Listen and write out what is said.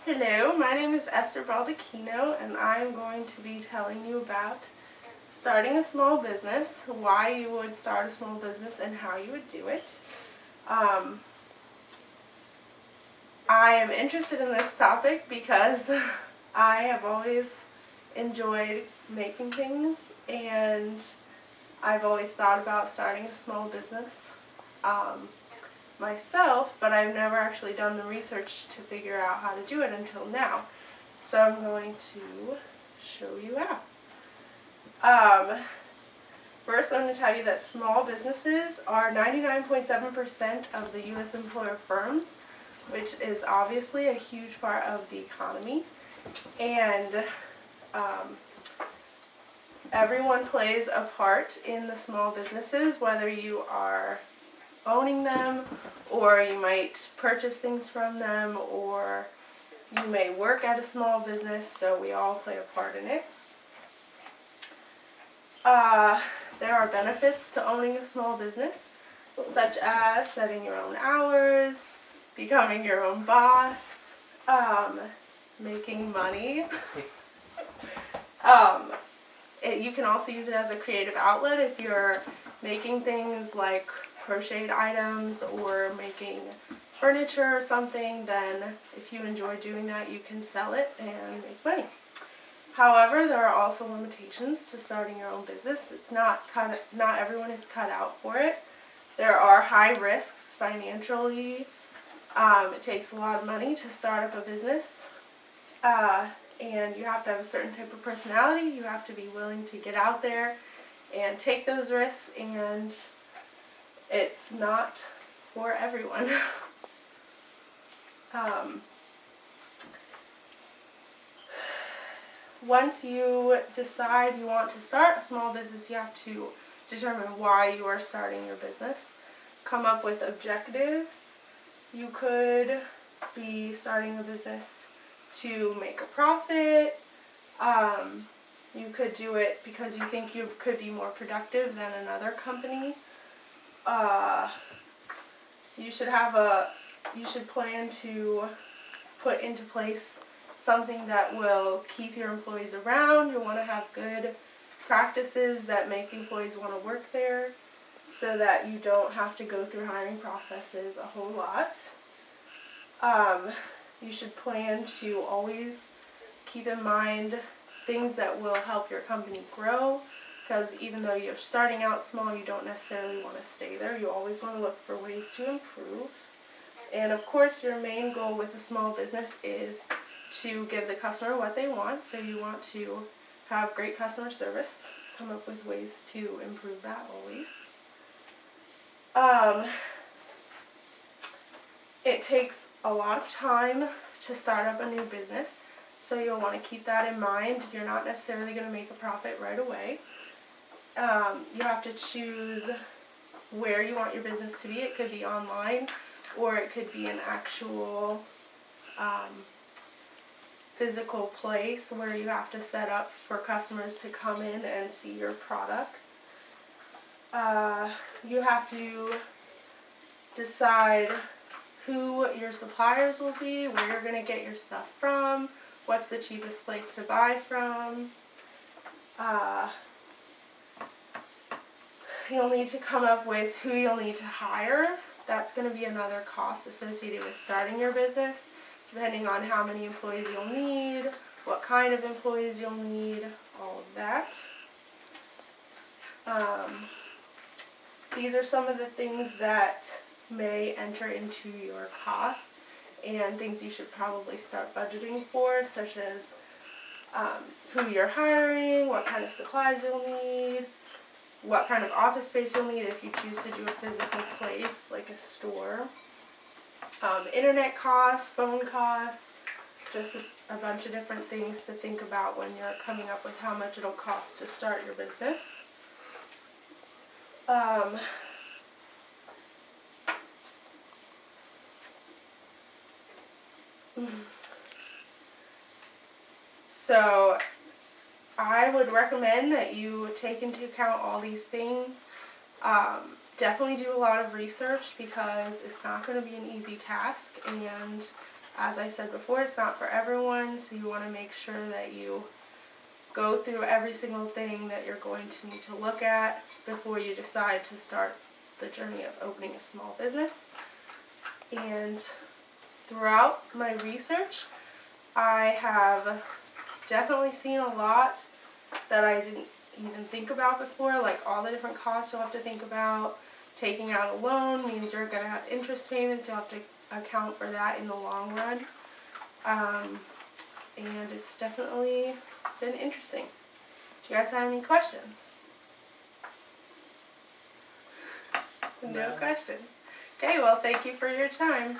Hello, my name is Esther Baldacchino, and I'm going to be telling you about starting a small business, why you would start a small business, and how you would do it. I am interested in this topic because I have always enjoyed making things, and I've always thought about starting a small business myself, but I've never actually done the research to figure out how to do it until now. So I'm going to show you how. First, I'm going to tell you that small businesses are 99.7% of the U.S. employer firms, which is obviously a huge part of the economy. And everyone plays a part in the small businesses, whether you are owning them, or you might purchase things from them, or you may work at a small business, so we all play a part in it. There are benefits to owning a small business, such as setting your own hours, becoming your own boss, making money. You can also use it as a creative outlet if you're making things like crocheted items or making furniture or something. Then if you enjoy doing that, you can sell it and make money. However, there are also limitations to starting your own business. Not everyone is cut out for it. There are high risks financially. It takes a lot of money to start up a business. And you have to have a certain type of personality. You have to be willing to get out there and take those risks, and it's not for everyone. Once you decide you want to start a small business, you have to determine why you are starting your business. Come up with objectives. You could be starting a business to make a profit. You could do it because you think you could be more productive than another company. You should plan to put into place something that will keep your employees around. You want to have good practices that make the employees want to work there, so that you don't have to go through hiring processes a whole lot. You should plan to always keep in mind things that will help your company grow, because even though you're starting out small, you don't necessarily want to stay there. You always want to look for ways to improve. And of course, your main goal with a small business is to give the customer what they want. So you want to have great customer service, come up with ways to improve that always. It takes a lot of time to start up a new business, so you'll want to keep that in mind. You're not necessarily going to make a profit right away. You have to choose where you want your business to be. It could be online, or it could be an actual physical place where you have to set up for customers to come in and see your products. You have to decide who your suppliers will be, where you're going to get your stuff from, what's the cheapest place to buy from. You'll need to come up with who you'll need to hire. That's going to be another cost associated with starting your business, depending on how many employees you'll need, what kind of employees you'll need, all of that. These are some of the things that may enter into your cost, and things you should probably start budgeting for, such as who you're hiring, what kind of supplies you'll need, what kind of office space you'll need if you choose to do a physical place like a store, internet costs, phone costs, just a bunch of different things to think about when you're coming up with how much it'll cost to start your business. So I would recommend that you take into account all these things. Definitely do a lot of research, because it's not going to be an easy task, and As I said before, it's not for everyone, so you want to make sure that you go through every single thing that you're going to need to look at before you decide to start the journey of opening a small business. And throughout my research, I have definitely seen a lot that I didn't even think about before, like all the different costs you'll have to think about. Taking out a loan means you're going to have interest payments. You'll have to account for that in the long run. And it's definitely been interesting. Do you guys have any questions? No questions. Okay, well, thank you for your time.